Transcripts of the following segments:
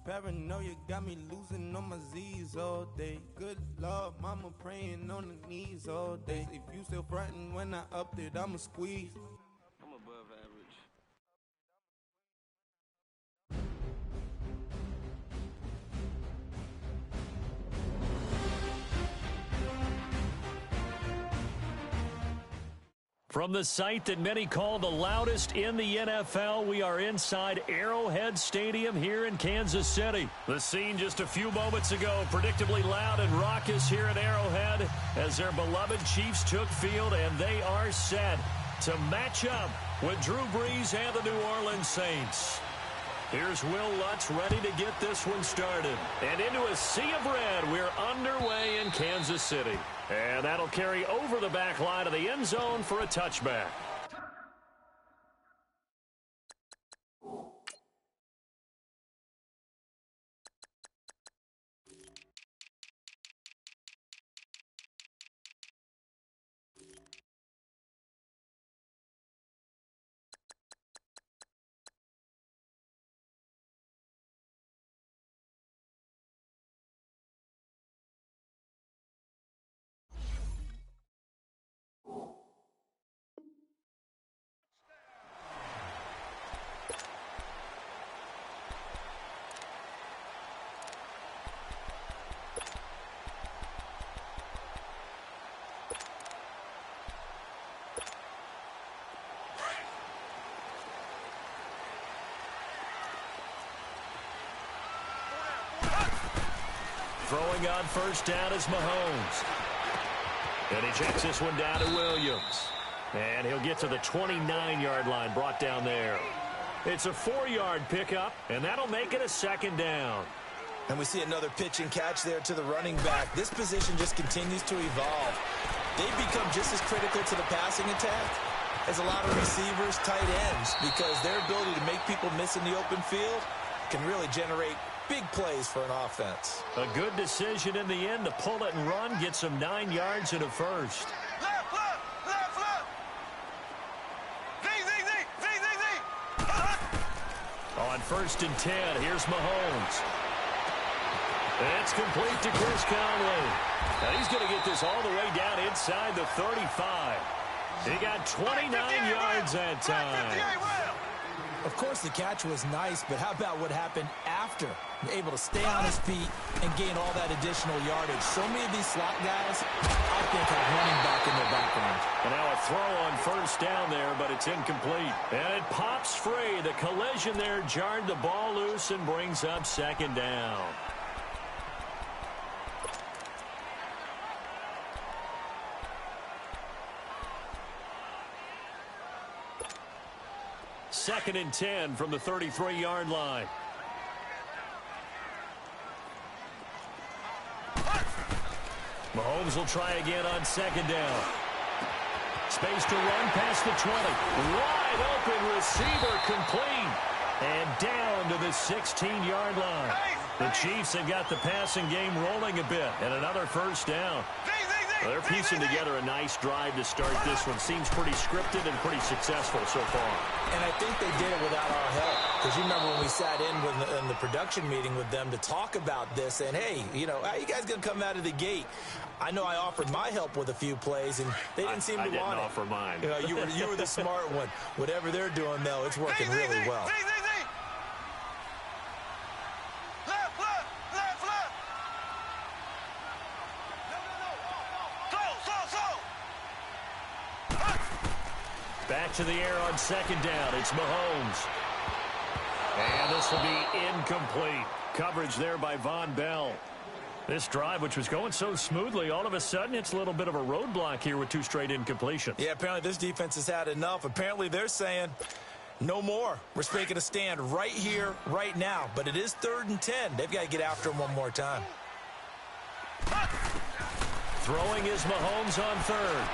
Paranoia got me losing on my Z's all day. Good Lord, mama praying on the knees all day. If you still frontin' when I upped it, I'ma squeeze. I'm above average. From the site that many call the loudest in the NFL, we are inside Arrowhead Stadium here in Kansas City. The scene just a few moments ago, predictably loud and raucous here at Arrowhead as their beloved Chiefs took field, and they are set to match up with Drew Brees and the New Orleans Saints. Here's Will Lutz ready to get this one started. And into a sea of red, we're underway in Kansas City. And that'll carry over the back line of the end zone for a touchback. Throwing on first down is Mahomes. And he checks this one down to Williams. And he'll get to the 29-yard line, brought down there. It's a 4-yard pickup, and that'll make it a second down. And we see another pitch and catch there to the running back. This position just continues to evolve. They've become just as critical to the passing attack as a lot of receivers, tight ends, because their ability to make people miss in the open field can really generate big plays for an offense. A good decision in the end to pull it and run, get some 9 yards and a first. Left. On first and 10, here's Mahomes. It's complete to Chris Conley. And he's going to get this all the way down inside the 35. He got 29 yards that time. Of course, the catch was nice, but how about what happened after? Able to stay on his feet and gain all that additional yardage. So many of these slot guys, I think, have running back in their background. And now a throw on first down there, but it's incomplete. And it pops free. The collision there jarred the ball loose and brings up second down. Second and 10 from the 33-yard line. Mahomes will try again on second down. Space to run past the 20. Wide open receiver complete. And down to the 16-yard line. The Chiefs have got the passing game rolling a bit. And another first down. They're piecing together a nice drive to start this one. Seems pretty scripted and pretty successful so far. And I think they did it without our help. Because you remember when we sat in the production meeting with them to talk about this. And, hey, you know, how you guys going to come out of the gate? I know I offered my help with a few plays, and they didn't seem to want it. I didn't offer mine. You know, you were the smart one. Whatever they're doing, though, it's working really well. Back to the air on second down. It's Mahomes. And this will be incomplete. Coverage there by Von Bell. This drive, which was going so smoothly, all of a sudden it's a little bit of a roadblock here with 2 straight incompletions. Yeah, apparently this defense has had enough. Apparently they're saying no more. We're making a stand right here, right now. But it is 3rd and 10. They've got to get after him one more time. Throwing is Mahomes on third.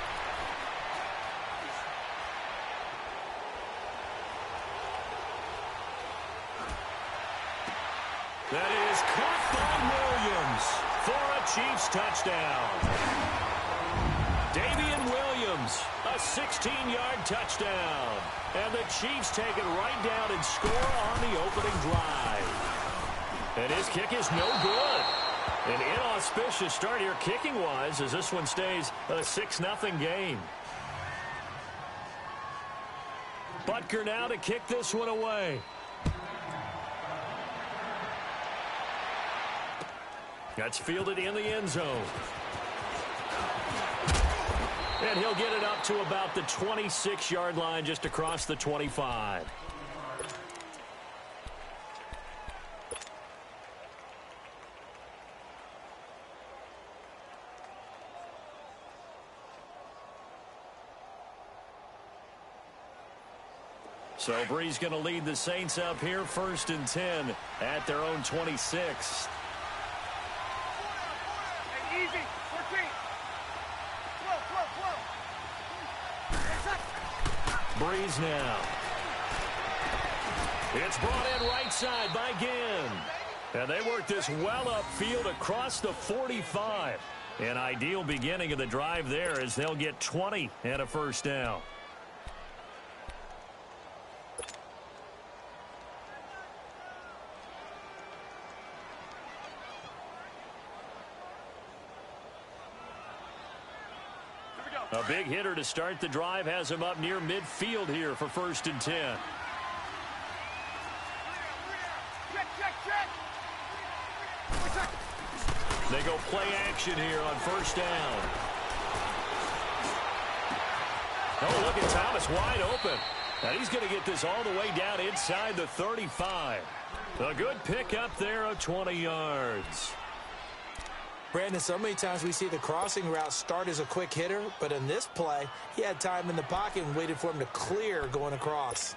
That is caught by Williams for a Chiefs touchdown. Davian Williams, a 16-yard touchdown. And the Chiefs take it right down and score on the opening drive. And his kick is no good. An inauspicious start here kicking-wise as this one stays a 6-0 game. Butker now to kick this one away. That's fielded in the end zone. And he'll get it up to about the 26-yard line, just across the 25. So Bree's going to lead the Saints up here, 1st and 10 at their own 26. Breeze now. It's brought in right side by Ginn. And they work this well upfield across the 45. An ideal beginning of the drive there as they'll get 20 and a first down. A big hitter to start the drive has him up near midfield here for 1st and 10. They go play action here on 1st down. Oh, look at Thomas wide open. And he's going to get this all the way down inside the 35. A good pickup there of 20 yards. Brandon, so many times we see the crossing route start as a quick hitter, but in this play, he had time in the pocket and waited for him to clear going across.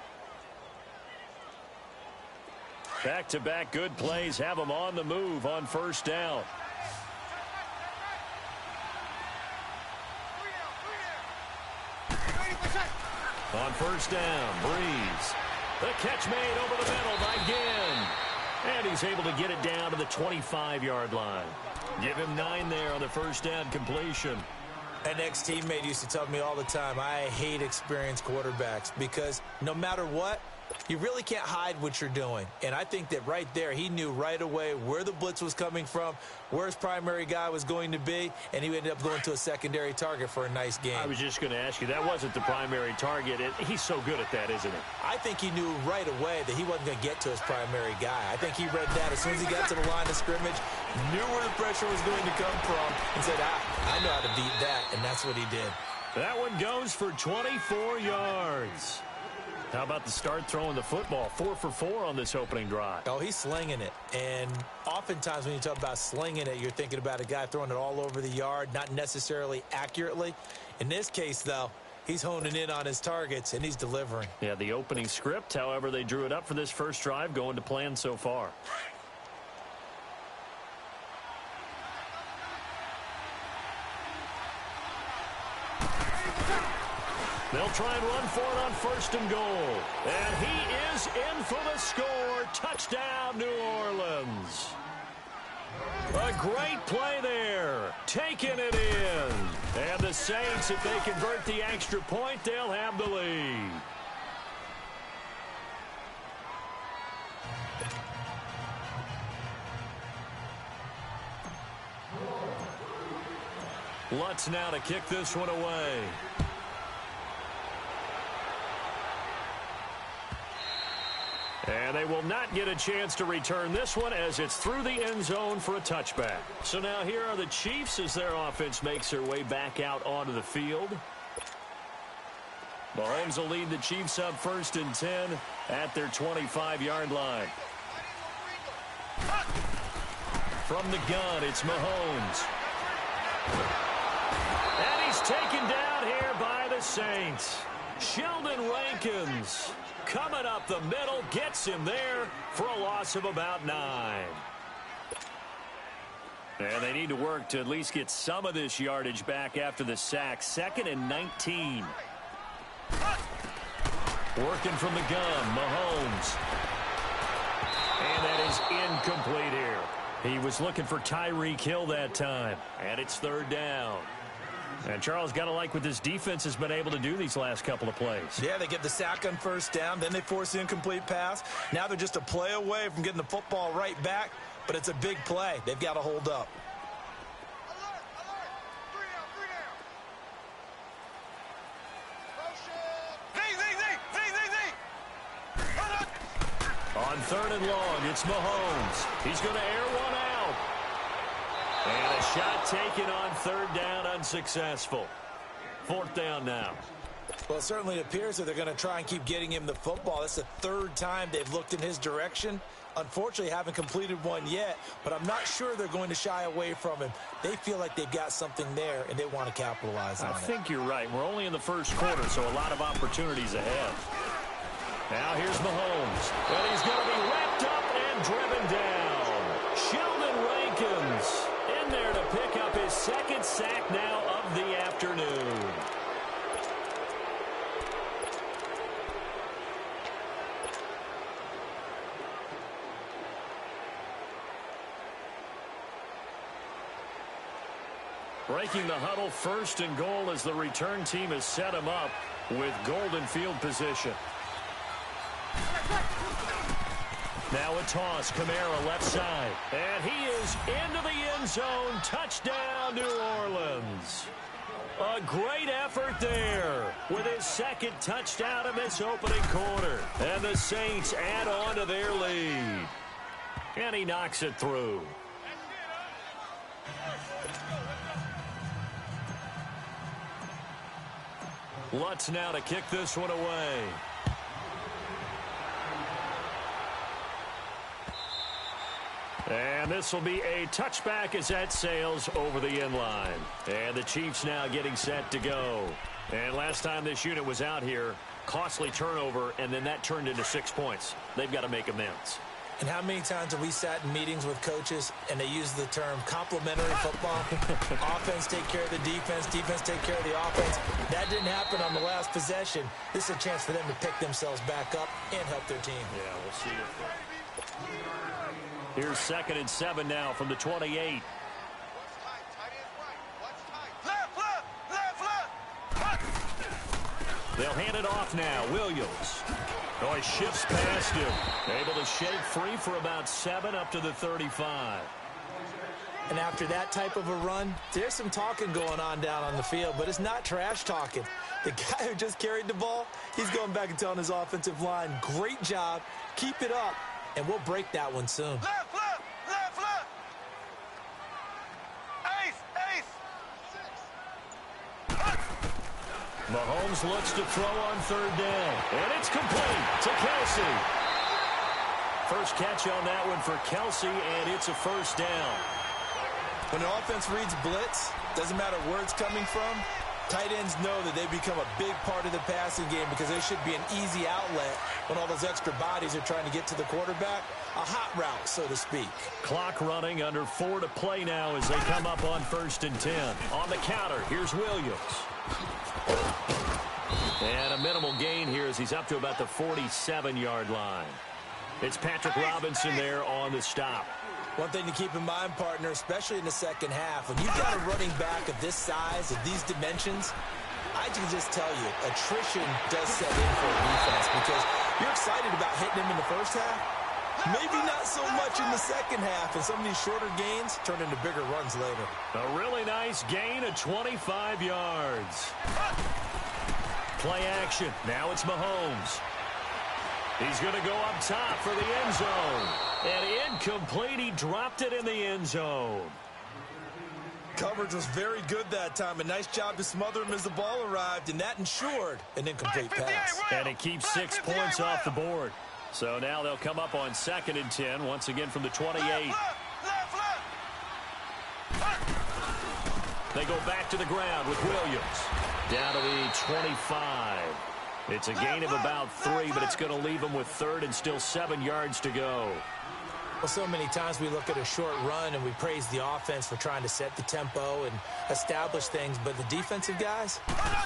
Back-to-back good plays have him on the move on 1st down. On 1st down, Breeze. The catch made over the middle by Ginn. And he's able to get it down to the 25-yard line. Give him 9 there on the 1st down completion. An ex-teammate used to tell me all the time, I hate experienced quarterbacks because no matter what, you really can't hide what you're doing. And I think that right there, he knew right away where the blitz was coming from, where his primary guy was going to be, and he ended up going to a secondary target for a nice game. I was just going to ask you, that wasn't the primary target. He's so good at that, isn't he? I think he knew right away that he wasn't going to get to his primary guy. I think he read that as soon as he got to the line of scrimmage, knew where the pressure was going to come from, and said, I know how to beat that, and that's what he did. That one goes for 24 yards. How about the start throwing the football? 4 for 4 on this opening drive. Oh, he's slinging it. And oftentimes when you talk about slinging it, you're thinking about a guy throwing it all over the yard, not necessarily accurately. In this case, though, he's honing in on his targets, and he's delivering. Yeah, the opening script, however, they drew it up for this first drive, going to plan so far. They'll try and run for it on 1st and goal. And he is in for the score. Touchdown, New Orleans. A great play there. Taking it in. And the Saints, if they convert the extra point, they'll have the lead. Lutz now to kick this one away. And they will not get a chance to return this one as it's through the end zone for a touchback. So now here are the Chiefs as their offense makes their way back out onto the field. Mahomes will lead the Chiefs up 1st and 10 at their 25-yard line. From the gun, it's Mahomes. And he's taken down here by the Saints. Sheldon Rankins coming up the middle, gets him there for a loss of about 9. And they need to work to at least get some of this yardage back after the sack. 2nd and 19. Working from the gun, Mahomes. And that is incomplete here. He was looking for Tyreek Hill that time. And it's 3rd down. And Charles, got to like what this defense has been able to do these last couple of plays. Yeah, they get the sack on first down, then they force the incomplete pass. Now they're just a play away from getting the football right back, but it's a big play. They've got to hold up. On 3rd and long, it's Mahomes. He's going to air one out. And a shot taken on 3rd down, unsuccessful. 4th down now. Well, it certainly appears that they're going to try and keep getting him the football. That's the 3rd time they've looked in his direction. Unfortunately, haven't completed one yet, but I'm not sure they're going to shy away from him. They feel like they've got something there, and they want to capitalize on it. I think you're right. We're only in the 1st quarter, so a lot of opportunities ahead. Now here's Mahomes. And he's going to be wrapped up and driven down. Sheldon Rankins in there to pick up his 2nd sack now of the afternoon. Breaking the huddle, 1st and goal as the return team has set him up with golden field position. Now a toss, Kamara left side. And he is into the end zone. Touchdown, New Orleans. A great effort there with his 2nd touchdown of this opening quarter. And the Saints add on to their lead. And he knocks it through. Lutz now to kick this one away. And this will be a touchback as that sails over the end line. And the Chiefs now getting set to go. And last time this unit was out here, costly turnover, and then that turned into 6 points. They've got to make amends. And how many times have we sat in meetings with coaches and they use the term complementary football? Offense take care of the defense, defense take care of the offense. That didn't happen on the last possession. This is a chance for them to pick themselves back up and help their team. Yeah, we'll see it. Here's 2nd and 7 now from the 28. They'll hand it off now. Williams. Oh, he shifts past him. Able to shake free for about 7 up to the 35. And after that type of a run, there's some talking going on down on the field, but it's not trash talking. The guy who just carried the ball, he's going back and telling his offensive line, great job, keep it up, and we'll break that one soon. Left, left, left, left. Ace, ace. Mahomes looks to throw on 3rd down. And it's complete to Kelsey. First catch on that one for Kelsey, and it's a 1st down. When the offense reads blitz, doesn't matter where it's coming from, tight ends know that they become a big part of the passing game because they should be an easy outlet when all those extra bodies are trying to get to the quarterback. A hot route, so to speak. Clock running, under 4 to play now as they come up on 1st and 10. On the counter, here's Williams. And a minimal gain here as he's up to about the 47-yard line. It's Patrick Robinson there on the stop. One thing to keep in mind, partner, especially in the second half, when you've got a running back of this size, of these dimensions, I can just tell you, attrition does set in for a defense because you're excited about hitting him in the first half. Maybe not so much in the second half, and some of these shorter gains turn into bigger runs later. A really nice gain of 25 yards. Play action. Now it's Mahomes. He's going to go up top for the end zone. And incomplete. He dropped it in the end zone. Coverage was very good that time. A nice job to smother him as the ball arrived, and that ensured an incomplete pass. And it keeps 6 points off the board. So now they'll come up on 2nd and 10, once again from the 28. They go back to the ground with Williams. Down to the 25. It's a gain of about 3, but it's going to leave them with 3rd and still 7 yards to go. Well, so many times we look at a short run and we praise the offense for trying to set the tempo and establish things, but the defensive guys,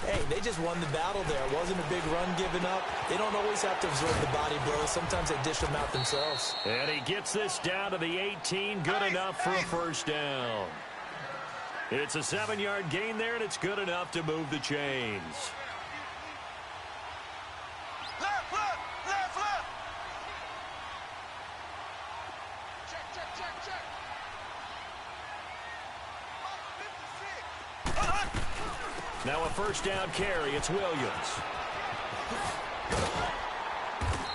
hey, they just won the battle there. It wasn't a big run given up. They don't always have to absorb the body blows. Sometimes they dish them out themselves. And he gets this down to the 18. Good enough for a 1st down. It's a 7-yard gain there, and it's good enough to move the chains. Left, left, left, left. Check, check, check, check. 56. Now a first down carry. It's Williams.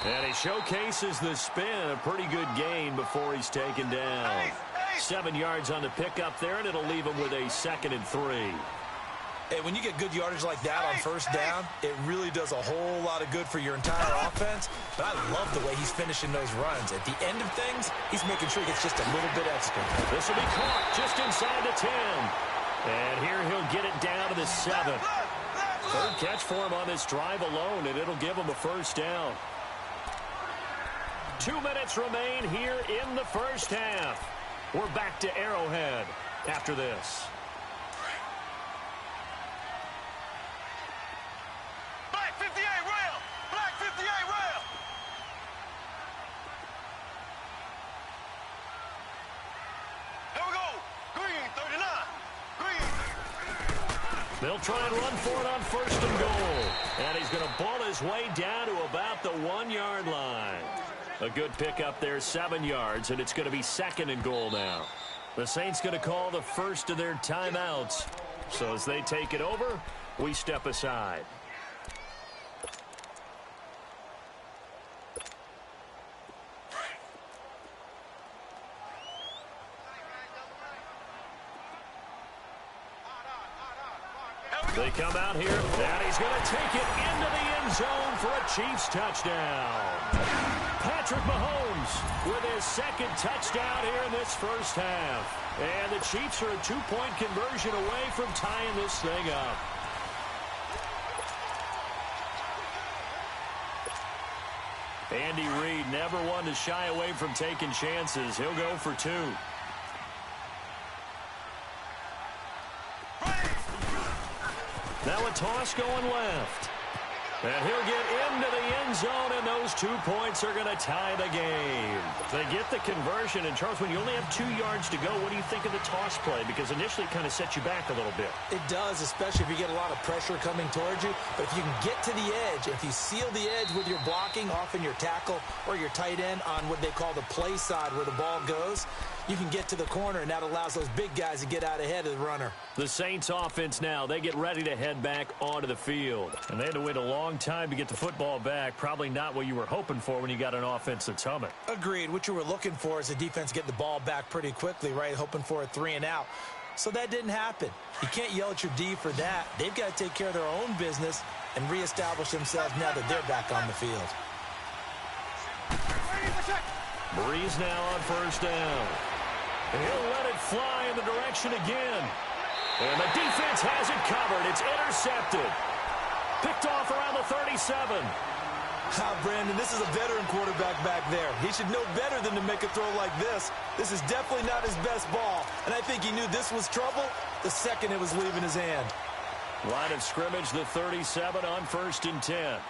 And he showcases the spin. A pretty good gain before he's taken down. 7 yards on the pickup there, and it'll leave him with a 2nd and 3. Hey, when you get good yardage like that on first down, it really does a whole lot of good for your entire offense. But I love the way he's finishing those runs. At the end of things, he's making sure he gets just a little bit extra. This will be caught just inside the 10. And here he'll get it down to the 7. Third catch for him on this drive alone, and it'll give him a first down. 2 minutes remain here in the first half. We're back to Arrowhead after this. Black 58 rail. Black 58 rail. Here we go. Green 39. Green. They'll try and run for it on 1st and goal. And he's going to ball his way down to about the 1-yard line. A good pickup there, 7 yards, and it's going to be 2nd and goal now. The Saints going to call the first of their timeouts. So as they take it over, we step aside. They come out here, and he's going to take it into the end zone for a Chiefs touchdown. Patrick Mahomes with his 2nd touchdown here in this first half. And the Chiefs are a 2-point conversion away from tying this thing up. Andy Reid never one to shy away from taking chances. He'll go for 2. Now a toss going left. And he'll get into the end zone, and those 2 points are going to tie the game. They get the conversion, and Charles, when you only have 2 yards to go, what do you think of the toss play? Because initially it kind of sets you back a little bit. It does, especially if you get a lot of pressure coming towards you. But if you can get to the edge, if you seal the edge with your blocking, often your tackle or your tight end on what they call the play side where the ball goes, you can get to the corner, and that allows those big guys to get out ahead of the runner. The Saints offense now, they get ready to head back onto the field. And they had to wait a long time to get the football back. Probably not what you were hoping for when you got an offense that's humming. Agreed. What you were looking for is the defense get the ball back pretty quickly, right? Hoping for a 3 and out. So that didn't happen. You can't yell at your D for that. They've got to take care of their own business and reestablish themselves now that they're back on the field. Breeze now on first down. And he'll let it fly in the direction again. And the defense has it covered. It's intercepted. Picked off around the 37. Brandon, this is a veteran quarterback back there. He should know better than to make a throw like this. This is definitely not his best ball. And I think he knew this was trouble the second it was leaving his hand. Line of scrimmage, the 37 on 1st and 10.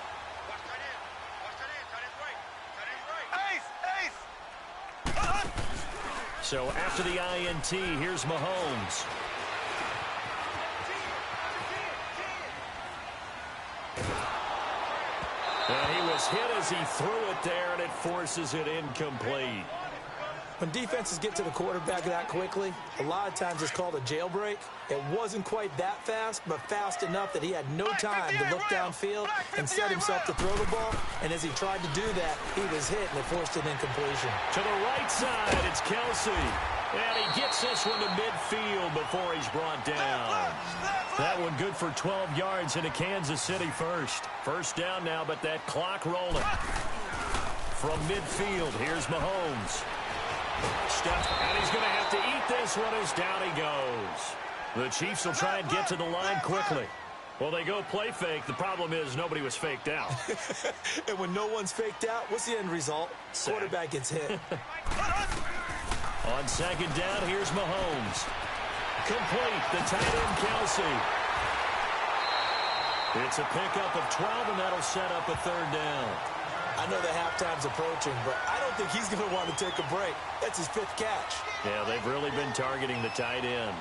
So after the INT, here's Mahomes. And he was hit as he threw it there, and it forces it incomplete. When defenses get to the quarterback that quickly, a lot of times it's called a jailbreak. It wasn't quite that fast, but fast enough that he had no time to look downfield and set himself to throw the ball. And as he tried to do that, he was hit, and it forced an incompletion. To the right side, it's Kelsey. And he gets this one to midfield before he's brought down. That one good for 12 yards into Kansas City first. First down now, but that clock rolling. From midfield, here's Mahomes. Step, and he's going to have to eat this one as down he goes. The Chiefs will try and get to the line quickly. Well, they go play fake. The problem is nobody was faked out. And when no one's faked out, what's the end result? Sack. Quarterback gets hit. On second down, here's Mahomes. Complete, the tight end, Kelsey. It's a pickup of 12, and that'll set up a third down. I know the halftime's approaching, but I don't think he's going to want to take a break. That's his 5th catch. Yeah, they've really been targeting the tight end.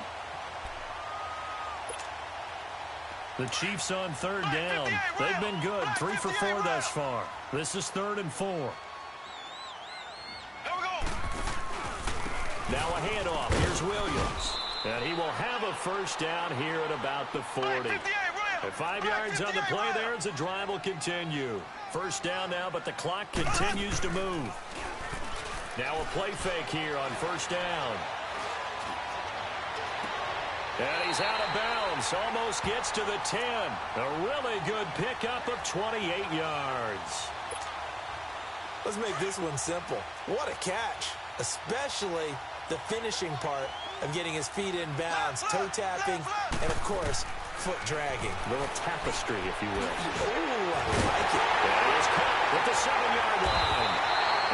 The Chiefs on third down. They've been good, 3 for 4 thus far. This is 3rd and 4. Now a handoff. Here's Williams. And he will have a first down here at about the 40. At 5 yards on the play there as the drive will continue. First down now, but the clock continues to move. Now a play fake here on first down. And he's out of bounds. Almost gets to the 10. A really good pickup of 28 yards. Let's make this one simple. What a catch, especially the finishing part of getting his feet in bounds, toe tapping, and of course, foot dragging. A little tapestry, if you will. Ooh, I like it. And he is caught at the 7-yard line.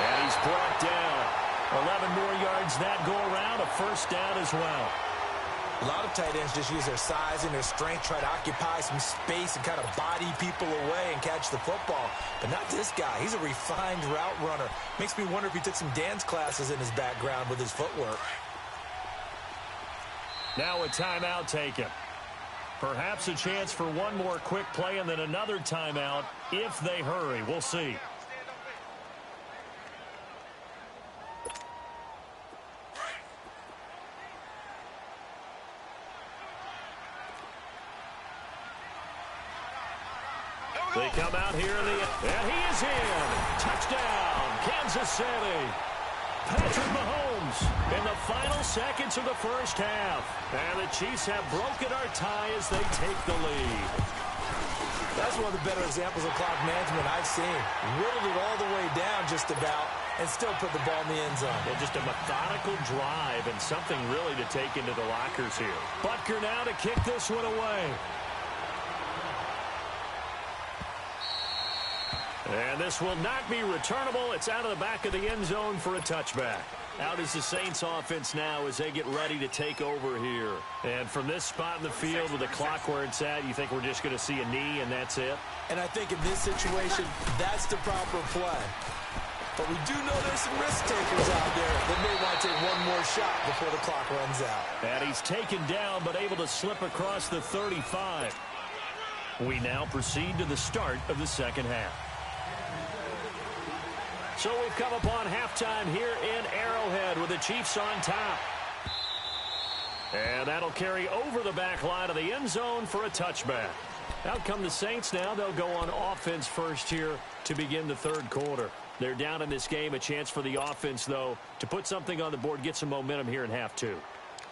And he's brought down. 11 more yards that go around, a first down as well. A lot of tight ends just use their size and their strength, try to occupy some space and kind of body people away and catch the football. But not this guy. He's a refined route runner. Makes me wonder if he took some dance classes in his background with his footwork. Now a timeout taken. Perhaps a chance for one more quick play and then another timeout if they hurry. We'll see. They come out here in the and he is in. Touchdown, Kansas City. Patrick Mahomes in the final seconds of the first half. And the Chiefs have broken our tie as they take the lead. That's one of the better examples of clock management I've seen. Whittled it all the way down just about and still put the ball in the end zone. Yeah, just a methodical drive and something really to take into the lockers here. Butker now to kick this one away. And this will not be returnable. It's out of the back of the end zone for a touchback. Out is the Saints offense now as they get ready to take over here. And from this spot in the field with the clock where it's at, you think we're just going to see a knee and that's it? And I think in this situation, that's the proper play. But we do know there's some risk takers out there that may want to take one more shot before the clock runs out. And he's taken down but able to slip across the 35. We now proceed to the start of the second half. So we've come upon halftime here in Arrowhead with the Chiefs on top. And that'll carry over the back line of the end zone for a touchback. Out come the Saints now. They'll go on offense first here to begin the third quarter. They're down in this game. A chance for the offense, though, to put something on the board, get some momentum here in half two.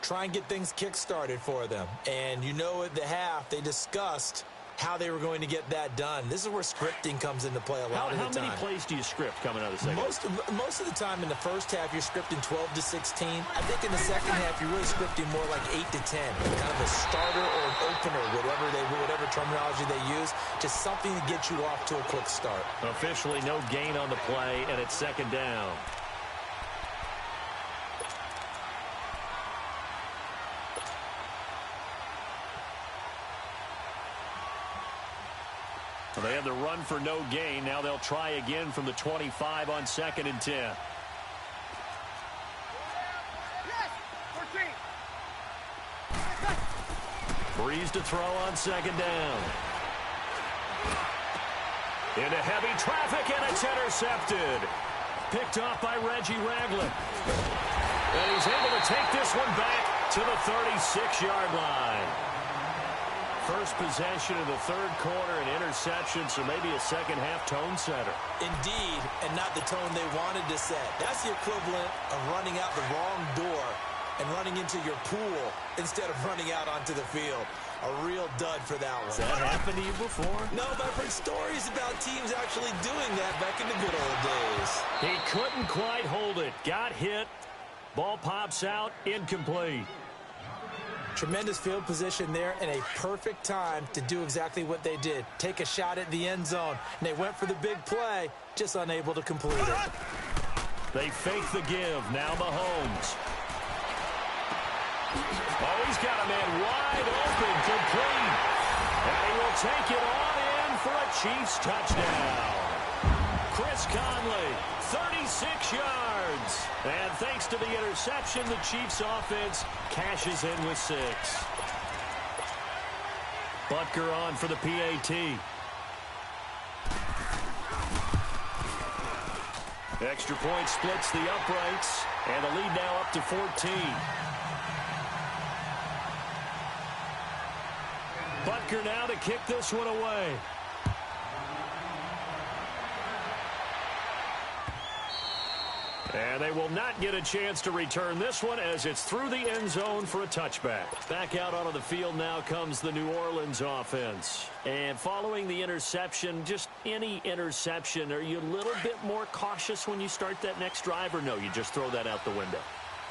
Try and get things kick-started for them. And you know at the half, they discussed how they were going to get that done. This is where scripting comes into play a lot of the time. How many plays do you script coming out of the second? Most of the time in the first half, you're scripting 12 to 16. I think in the second half, you're really scripting more like 8 to 10. Kind of a starter or an opener, whatever terminology they use. Just something to get you off to a quick start. Officially no gain on the play, and it's second down. So they had the run for no gain. Now they'll try again from the 25 on 2nd and 10. Yes, 14. Breeze to throw on 2nd down. Into heavy traffic, and it's intercepted. Picked off by Reggie Ragland. And he's able to take this one back to the 36-yard line. First possession of the third quarter, an interception, so maybe a second-half tone setter. Indeed, and not the tone they wanted to set. That's the equivalent of running out the wrong door and running into your pool instead of running out onto the field. A real dud for that one. Has that happened to you before? No, but I've heard stories about teams actually doing that back in the good old days. He couldn't quite hold it. Got hit. Ball pops out. Incomplete. Tremendous field position there and a perfect time to do exactly what they did. Take a shot at the end zone. And they went for the big play, just unable to complete it. They fake the give. Now Mahomes. Oh, he's got a man wide open, complete. And he will take it on in for a Chiefs touchdown. Chris Conley, 36 yards. And thanks to the interception, the Chiefs offense cashes in with 6. Butker on for the PAT. Extra point splits the uprights, and the lead now up to 14. Butker now to kick this one away. And they will not get a chance to return this one as it's through the end zone for a touchback. Back out onto the field now comes the New Orleans offense. And following the interception, just any interception, are you a little bit more cautious when you start that next drive, or no, you just throw that out the window?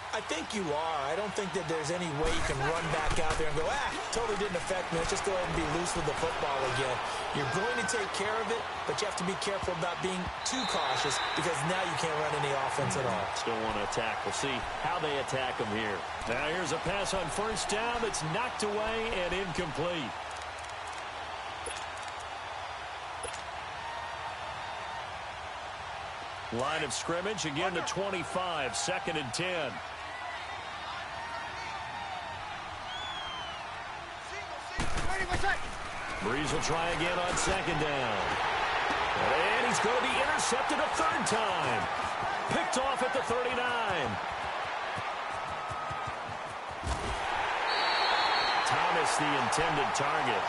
I think you are. I don't think that there's any way you can run back out there and go, totally didn't affect me. Let's just go ahead and be loose with the football again. You're going to take care of it, but you have to be careful about being too cautious because now you can't run any offense at all. Still want to attack. We'll see how they attack them here. Now here's a pass on first down that's knocked away and incomplete. Line of scrimmage again to 25, 2nd and 10. Breeze will try again on 2nd down. And he's going to be intercepted a 3rd time. Picked off at the 39. Thomas, the intended target.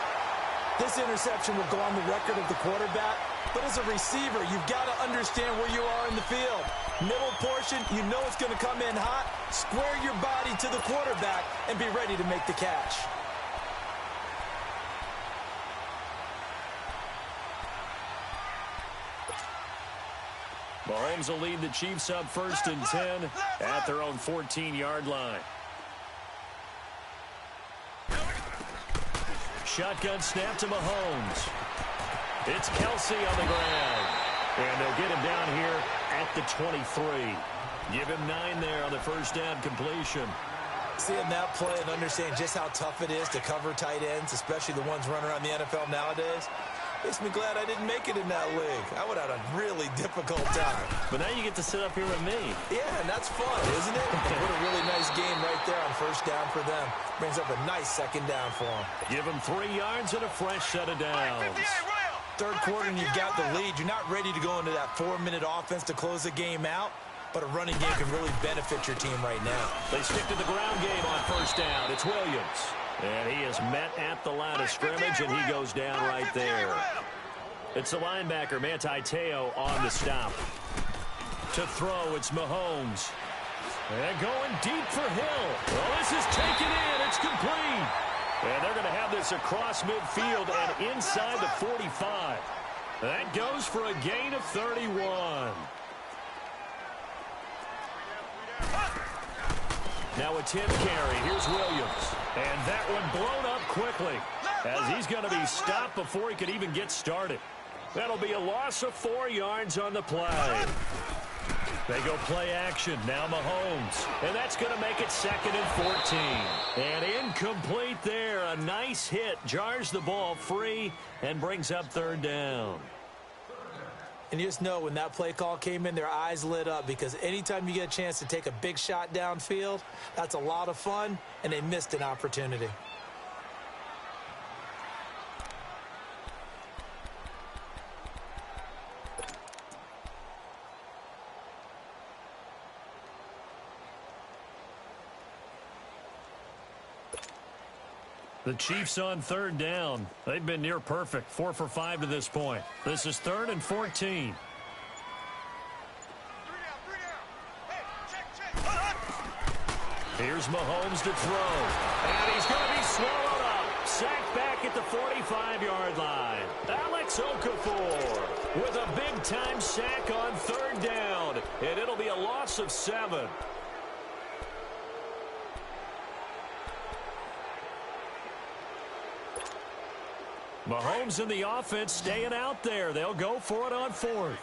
This interception will go on the record of the quarterback, but as a receiver, you've got to understand where you are in the field. Middle portion, you know it's going to come in hot. Square your body to the quarterback and be ready to make the catch. Mahomes will lead the Chiefs up 1st and 10 at their own 14-yard line. Shotgun snap to Mahomes. It's Kelsey on the ground. And they'll get him down here at the 23. Give him 9 there on the first down completion. Seeing that play and understanding just how tough it is to cover tight ends, especially the ones running around the NFL nowadays, makes me glad I didn't make it in that league. I would have had a really difficult time. But now you get to sit up here with me. Yeah, and that's fun, isn't it? What a really nice game right there on first down for them. Brings up a nice 2nd down for them. Give them 3 yards and a fresh set of downs. 3rd quarter and you've got the lead. You're not ready to go into that 4-minute offense to close the game out, but a running game can really benefit your team right now. They stick to the ground game on first down. It's Williams. And he is met at the line of scrimmage, and he goes down right there. It's the linebacker, Manti Te'o, on the stop. To throw, it's Mahomes. And going deep for Hill. Well, this is taken in. It's complete. And they're going to have this across midfield and inside the 45. That goes for a gain of 31. Now a 10 carry. Here's Williams. And that one blown up quickly as he's going to be stopped before he could even get started. That'll be a loss of 4 yards on the play. They go play action. Now Mahomes. And that's going to make it 2nd and 14. And incomplete there. A nice hit. Jars the ball free and brings up 3rd down. And you just know when that play call came in, their eyes lit up because anytime you get a chance to take a big shot downfield, that's a lot of fun, and they missed an opportunity. The Chiefs on 3rd down. They've been near perfect. 4 for 5 to this point. This is 3rd and 14. Here's Mahomes to throw. And he's going to be swallowed up. Sacked back at the 45-yard line. Alex Okafor with a big-time sack on 3rd down. And it'll be a loss of 7. Mahomes and the offense staying out there. They'll go for it on 4th.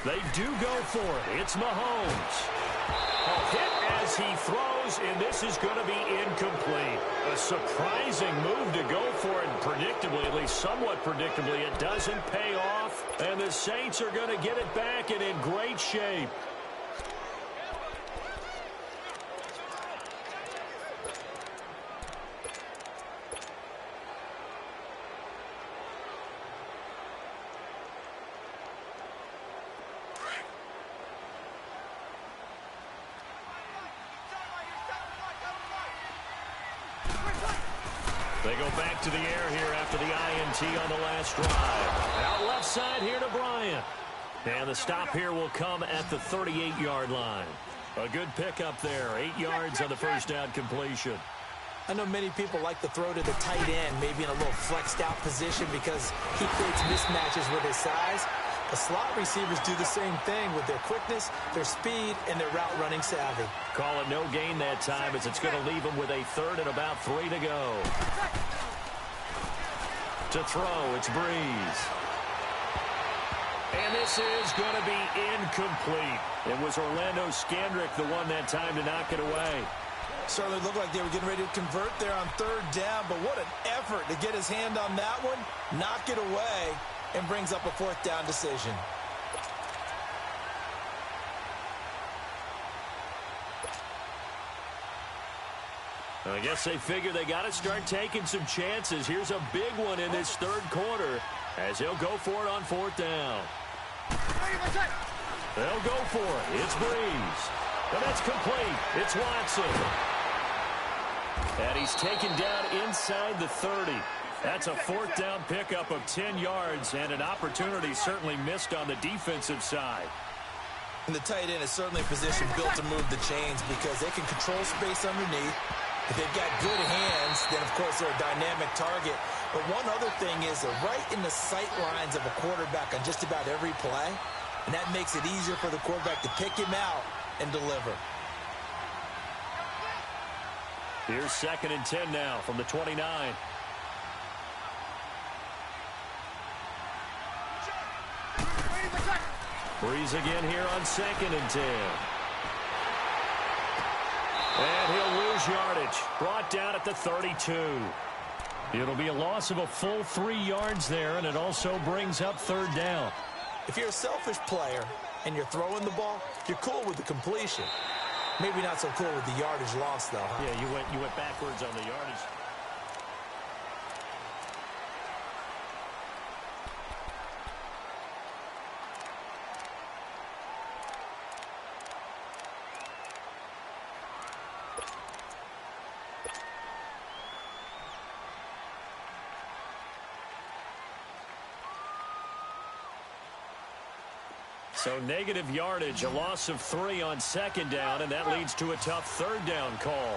They do go for it. It's Mahomes. Hit as he throws, and this is going to be incomplete. A surprising move to go for it, and predictably, at least somewhat predictably, it doesn't pay off, and the Saints are going to get it back and in great shape. They go back to the air here after the INT on the last drive. Out left side here to Bryant. And the stop here will come at the 38-yard line. A good pickup there. 8 yards on the first down completion. I know many people like to throw to the tight end, maybe in a little flexed out position because he creates mismatches with his size. The slot receivers do the same thing with their quickness, their speed, and their route running savvy. Call it no gain that time as it's going to leave them with a third and about 3 to go. To throw, it's Breeze. And this is going to be incomplete. It was Orlando Scandrick the one that time to knock it away. Certainly looked like they were getting ready to convert there on third down, but what an effort to get his hand on that one, knock it away, and brings up a fourth down decision. I guess they figure they got to start taking some chances. Here's a big one in this third quarter as he'll go for it on fourth down. They'll go for it. It's Breeze. And that's complete. It's Watson. And he's taken down inside the 30. That's a fourth down pickup of 10 yards and an opportunity certainly missed on the defensive side. And the tight end is certainly a position built to move the chains because they can control space underneath. If they've got good hands, then, of course, they're a dynamic target. But one other thing is they're right in the sight lines of a quarterback on just about every play, and that makes it easier for the quarterback to pick him out and deliver. Here's 2nd and 10 now from the 29. Breeze again here on 2nd and 10. And he'll lose yardage. Brought down at the 32. It'll be a loss of a full 3 yards there, and it also brings up third down. If you're a selfish player and you're throwing the ball, you're cool with the completion. Maybe not so cool with the yardage loss, though, huh? Yeah, you went backwards on the yardage. So negative yardage, a loss of 3 on 2nd down, and that leads to a tough third down call.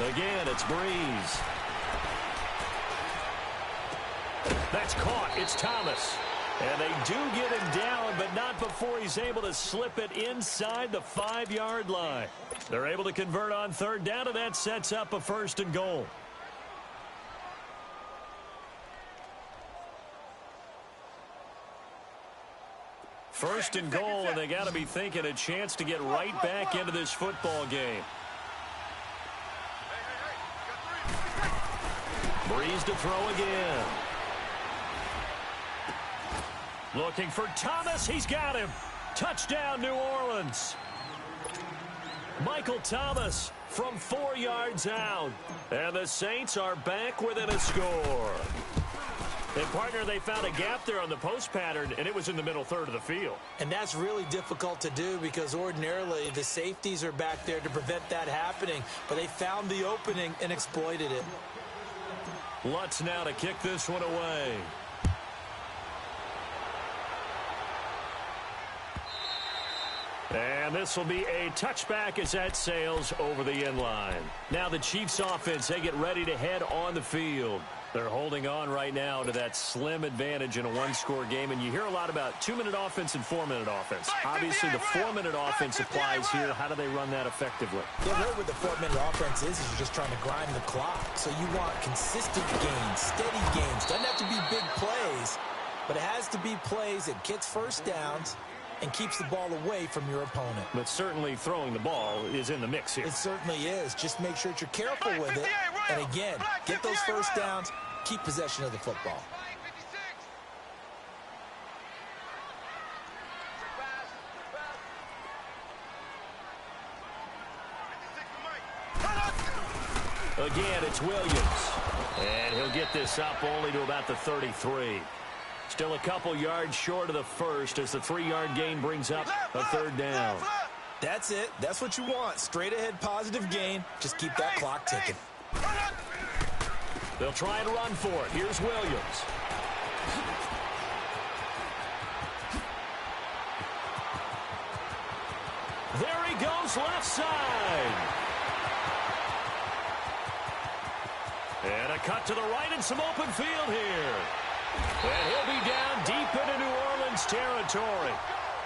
Again, it's Breeze. That's caught. It's Thomas. And they do get him down, but not before he's able to slip it inside the 5-yard line. They're able to convert on third down, and that sets up a 1st and goal. First and goal, and they got to be thinking a chance to get right back into this football game. Breeze to throw again. Looking for Thomas. He's got him. Touchdown, New Orleans. Michael Thomas from 4 yards out. And the Saints are back within a score. And, partner, they found a gap there on the post pattern, and it was in the middle third of the field. And that's really difficult to do because ordinarily the safeties are back there to prevent that happening. But they found the opening and exploited it. Lutz now to kick this one away. And this will be a touchback as that sails over the end line. Now the Chiefs offense, they get ready to head on the field. They're holding on right now to that slim advantage in a one-score game, and you hear a lot about 2-minute offense and 4-minute offense. Obviously, the 4-minute offense applies here. How do they run that effectively? Yeah, really what the 4-minute offense is you're just trying to grind the clock. So you want consistent gains, steady gains. Doesn't have to be big plays, but it has to be plays that gets first downs and keeps the ball away from your opponent. But certainly throwing the ball is in the mix here. It certainly is. Just make sure that you're careful with it. And again, get those first downs, keep possession of the football. Again, it's Williams. And he'll get this up only to about the 33. Still a couple yards short of the first as the 3-yard gain brings up a third down. That's it. That's what you want. Straight ahead positive gain. Just keep that clock ticking. They'll try and run for it. Here's Williams. There he goes left side. And a cut to the right and some open field here. And he'll be down deep into New Orleans territory.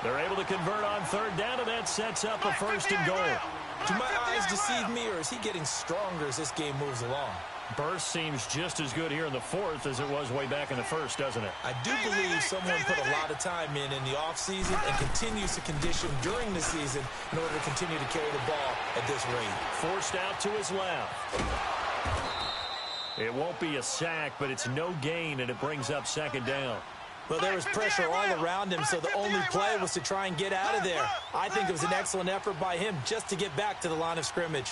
They're able to convert on third down, and that sets up a first and goal. Do my eyes deceive me, or is he getting stronger as this game moves along? Burst seems just as good here in the fourth as it was way back in the first, doesn't it? I do believe someone put a lot of time in the offseason and continues to condition during the season in order to continue to carry the ball at this rate. Forced out to his left. It won't be a sack, but it's no gain, and it brings up second down. Well, there was pressure all around him, so the only play was to try and get out of there. I think it was an excellent effort by him just to get back to the line of scrimmage.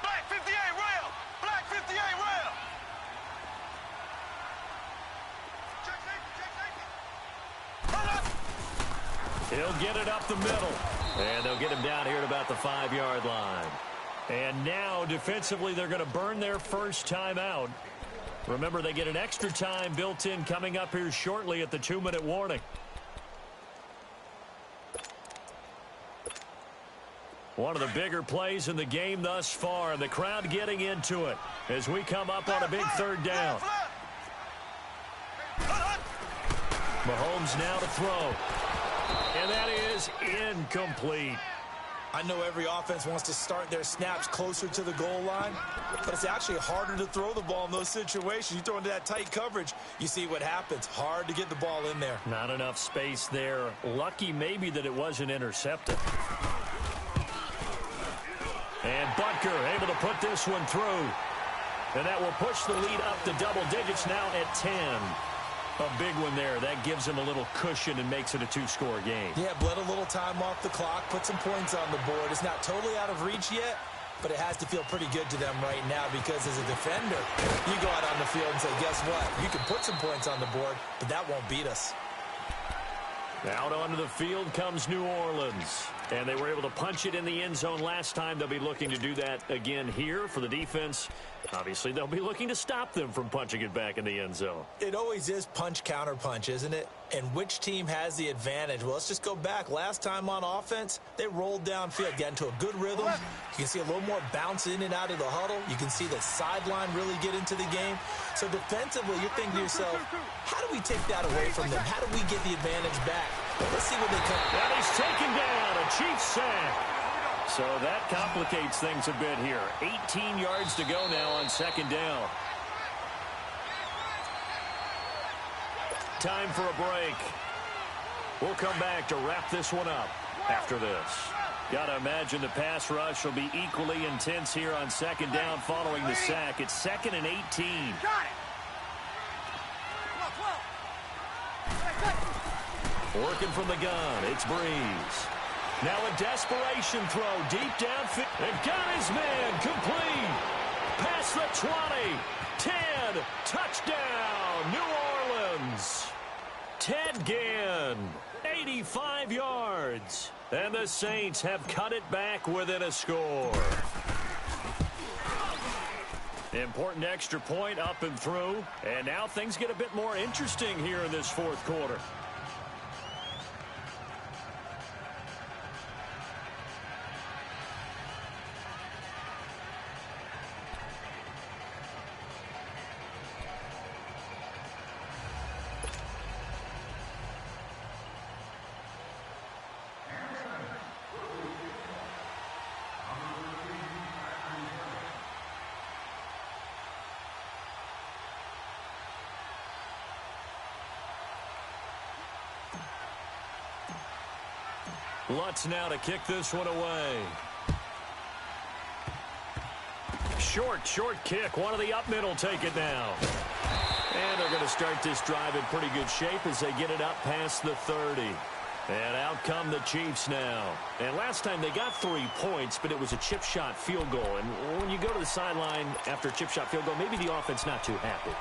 Black 58 rail! Black 58 rail! He'll get it up the middle. And they'll get him down here at about the 5-yard line. And now, defensively, they're going to burn their first timeout. Remember, they get an extra time built in coming up here shortly at the 2-minute warning. One of the bigger plays in the game thus far, and the crowd getting into it as we come up on a big third down. Mahomes now to throw. And that is incomplete. I know every offense wants to start their snaps closer to the goal line, but it's actually harder to throw the ball in those situations. You throw into that tight coverage, you see what happens. Hard to get the ball in there. Not enough space there. Lucky maybe that it wasn't intercepted. And Butker able to put this one through. And that will push the lead up to double digits now at 10. A big one there. That gives him a little cushion and makes it a 2-score game. Yeah, bled a little time off the clock, put some points on the board. It's not totally out of reach yet, but it has to feel pretty good to them right now because as a defender, you go out on the field and say, guess what? You can put some points on the board, but that won't beat us. Out onto the field comes New Orleans. And they were able to punch it in the end zone last time. They'll be looking to do that again here for the defense. Obviously, they'll be looking to stop them from punching it back in the end zone. It always is punch, counter punch, isn't it? And which team has the advantage? Well, let's just go back. Last time on offense, they rolled downfield, got into a good rhythm. You can see a little more bounce in and out of the huddle. You can see the sideline really get into the game. So defensively, you're thinking to yourself, how do we take that away from them? How do we get the advantage back? Let's see what they come. And he's taken down, a Chiefs sack. So that complicates things a bit here. 18 yards to go now on second down. Time for a break. We'll come back to wrap this one up after this. Got to imagine the pass rush will be equally intense here on second down following the sack. It's 2nd and 18. Working from the gun, it's Breeze. Now a desperation throw deep downfield. And got his man complete. Past the 20. 10. Touchdown, New Orleans. Ted Ginn, 85 yards. And the Saints have cut it back within a score. Important extra point up and through. And now things get a bit more interesting here in this fourth quarter. Lutz now to kick this one away. Short kick. One of the up middle take it now. And they're going to start this drive in pretty good shape as they get it up past the 30. And out come the Chiefs now. And last time they got 3 points, but it was a chip shot field goal. And when you go to the sideline after a chip shot field goal, maybe the offense not too happy.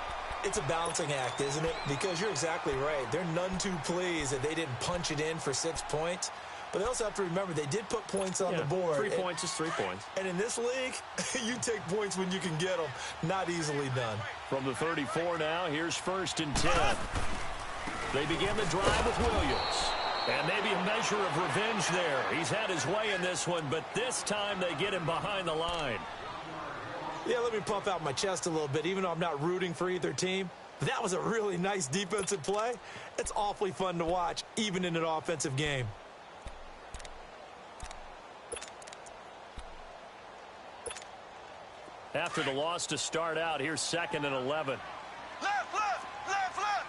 It's a balancing act, isn't it? Because you're exactly right. They're none too pleased that they didn't punch it in for 6 points. But they also have to remember they did put points on the board. 3 points is 3 points. And in this league, you take points when you can get them. Not easily done. From the 34 now, here's 1st and 10. They begin the drive with Williams. And maybe a measure of revenge there. He's had his way in this one, but this time they get him behind the line. Yeah, let me puff out my chest a little bit, even though I'm not rooting for either team. That was a really nice defensive play. It's awfully fun to watch, even in an offensive game. After the loss to start out, here's 2nd and 11. Left, left, left, left.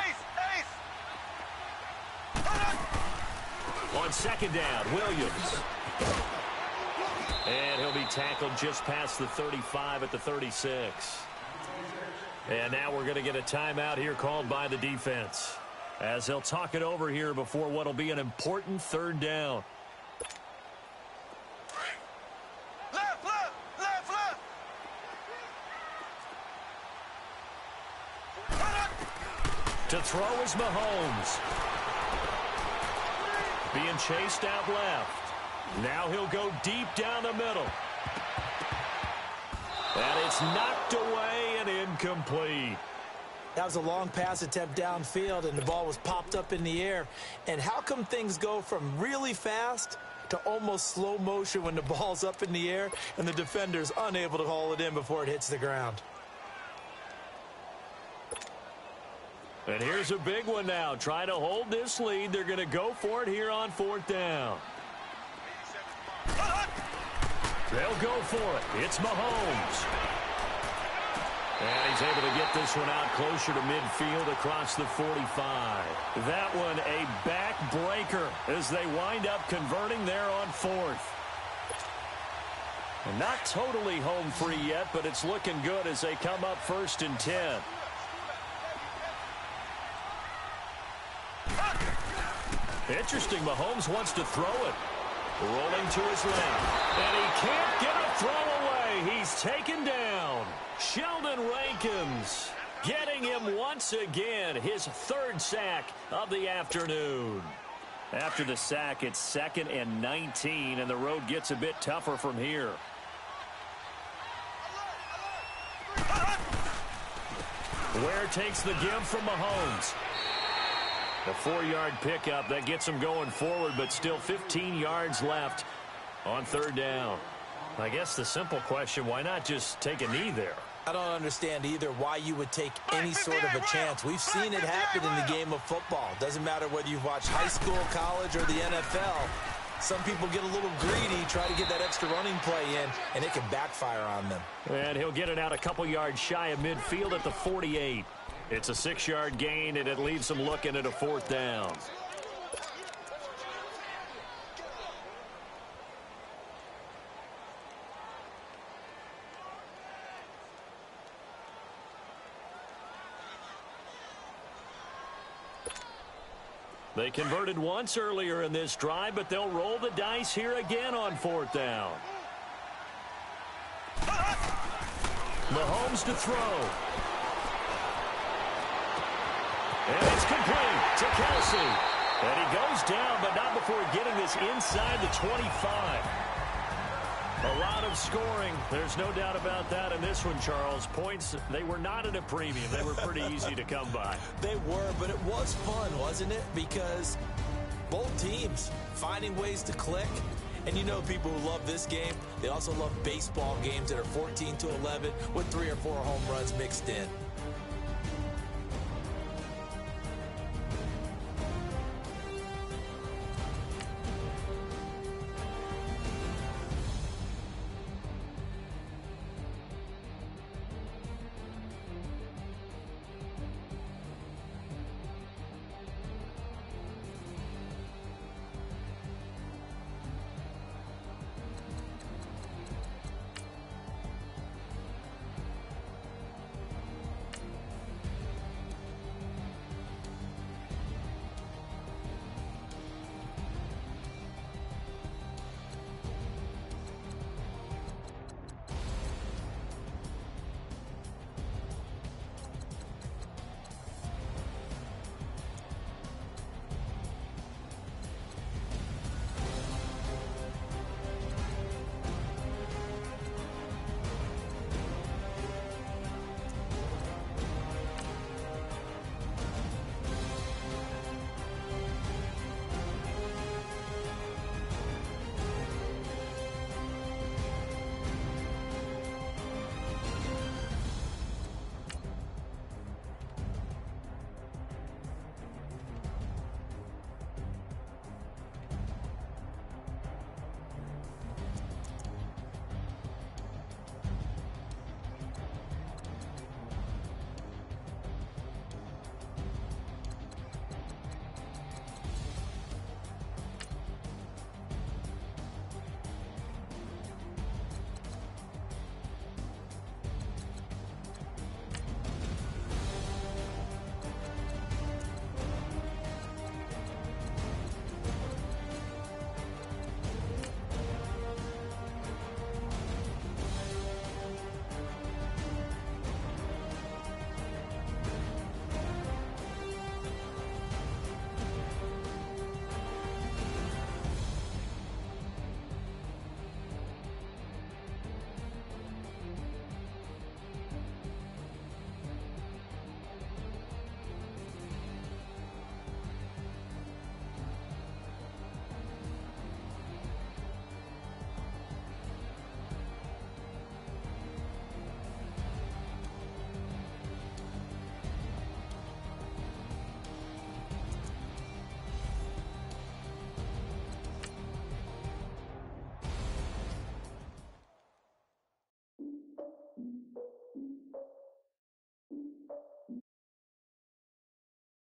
Ace. On 2nd down, Williams. And he'll be tackled just past the 35 at the 36. And now we're going to get a timeout here called by the defense, as they'll talk it over here before what will be an important 3rd down. Left, left, left, left. To throw is Mahomes. Being chased out left. Now he'll go deep down the middle. And it's knocked away and incomplete. That was a long pass attempt downfield, and the ball was popped up in the air. And how come things go from really fast to almost slow motion when the ball's up in the air and the defender's unable to haul it in before it hits the ground? And here's a big one now. Trying to hold this lead. They're going to go for it here on 4th down. They'll go for it. It's Mahomes. And he's able to get this one out closer to midfield across the 45. That one a backbreaker as they wind up converting there on 4th. And not totally home free yet, but it's looking good as they come up 1st and 10. Interesting, Mahomes wants to throw it. Rolling to his left. And he can't get a throw away. He's taken down. Sheldon Rankins getting him once again. His 3rd sack of the afternoon. After the sack, it's 2nd and 19, and the road gets a bit tougher from here. Ware takes the give from Mahomes. A 4-yard pickup that gets him going forward, but still 15 yards left on 3rd down. I guess the simple question, why not just take a knee there? I don't understand either why you would take any sort of a chance. We've seen it happen in the game of football. Doesn't matter whether you've watched high school, college, or the NFL. Some people get a little greedy, try to get that extra running play in, and it can backfire on them. And he'll get it out a couple yards shy of midfield at the 48. It's a 6-yard gain, and it leaves them looking at a 4th down. They converted once earlier in this drive, but they'll roll the dice here again on 4th down. Mahomes to throw. And it's complete to Kelsey. And he goes down, but not before getting this inside the 25. A lot of scoring. There's no doubt about that in this one, Charles. Points, they were not at a premium. They were pretty easy to come by. They were, but it was fun, wasn't it? Because both teams finding ways to click. And you know people who love this game, they also love baseball games that are 14-11 with 3 or 4 home runs mixed in.